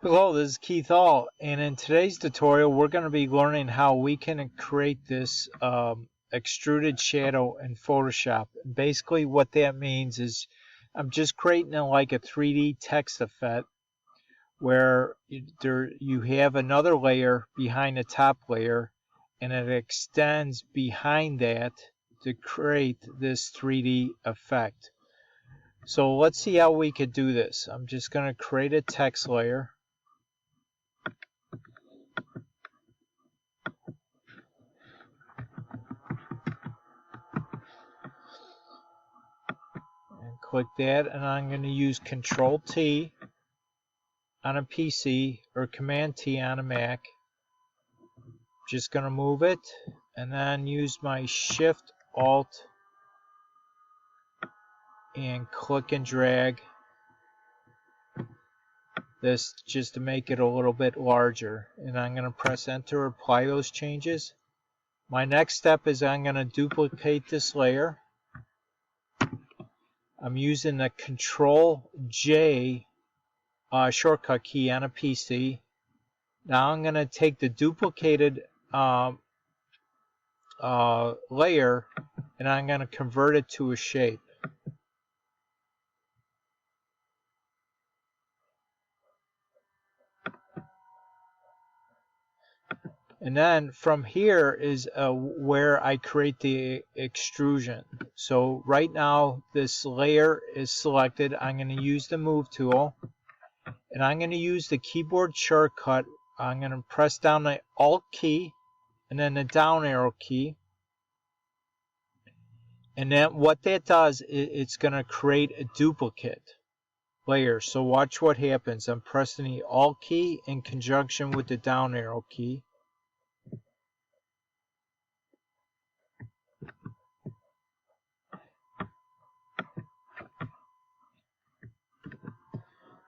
Hello, this is Keith All, and in today's tutorial we're going to be learning how we can create this extruded shadow in Photoshop. And basically what that means is I'm just creating like a 3D text effect where you have another layer behind the top layer and it extends behind that to create this 3D effect. So let's see how we could do this. I'm just going to create a text layer. Click that, and I'm going to use Control T on a PC or Command T on a Mac. Just going to move it and then use my Shift Alt and click and drag this just to make it a little bit larger. And I'm going to press Enter, apply those changes. My next step is I'm going to duplicate this layer. I'm using the Control J shortcut key on a PC. Now I'm going to take the duplicated layer and I'm going to convert it to a shape. And then from here is where I create the extrusion. So right now this layer is selected. I'm going to use the Move tool. And I'm going to use the keyboard shortcut. I'm going to press down the Alt key and then the down arrow key. And then what that does, it's going to create a duplicate layer. So watch what happens. I'm pressing the Alt key in conjunction with the down arrow key.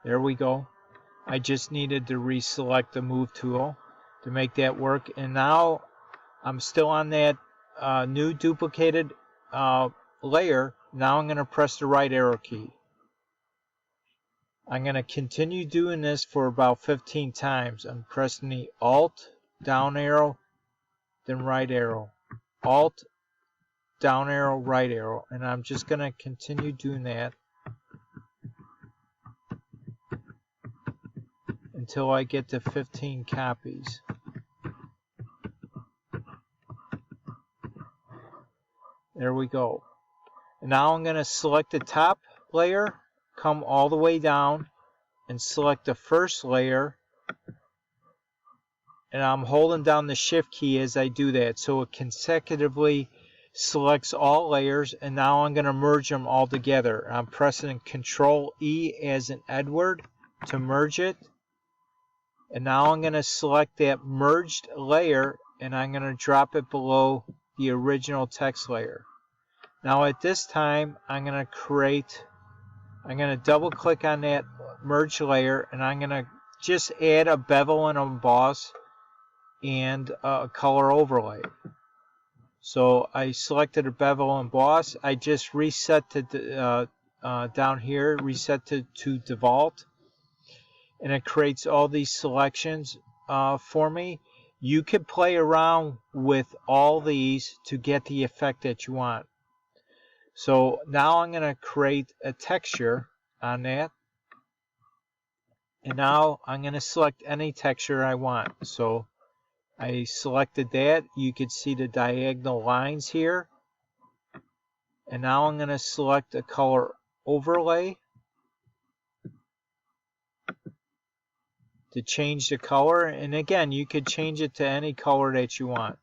There we go. I just needed to reselect the Move tool to make that work. And now I'm still on that new duplicated layer. Now I'm going to press the right arrow key. I'm going to continue doing this for about 15 times. I'm pressing the Alt, down arrow, then right arrow. Alt, down arrow, right arrow. And I'm just going to continue doing that until I get to 15 copies. There we go. And now I'm going to select the top layer, come all the way down, and select the first layer. And I'm holding down the Shift key as I do that, so it consecutively selects all layers. And now I'm going to merge them all together. I'm pressing Control E as in Edward to merge it. And now I'm going to select that merged layer and I'm going to drop it below the original text layer. Now at this time I'm going to double click on that merged layer and I'm going to just add a bevel and emboss and a color overlay. So I selected a bevel and emboss. I just reset to down here, reset to default. And it creates all these selections for me. You could play around with all these to get the effect that you want. So now I'm going to create a texture on that. And now I'm going to select any texture I want. So I selected that. You could see the diagonal lines here. And now I'm going to select a color overlay to change the color. And again, you could change it to any color that you want.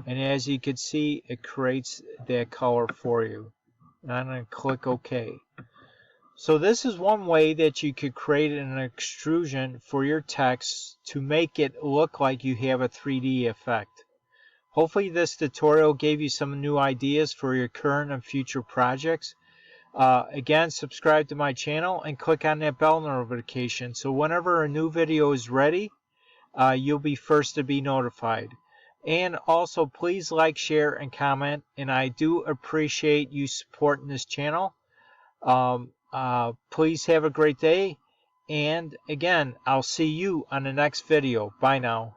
And as you can see, it creates that color for you. And I'm going to click OK. So this is one way that you could create an extrusion for your text to make it look like you have a 3D effect. Hopefully this tutorial gave you some new ideas for your current and future projects. Again, subscribe to my channel and click on that bell notification so whenever a new video is ready, you'll be first to be notified. And also please like, share, and comment, and I do appreciate you supporting this channel. Please have a great day, And again, I'll see you on the next video. Bye now.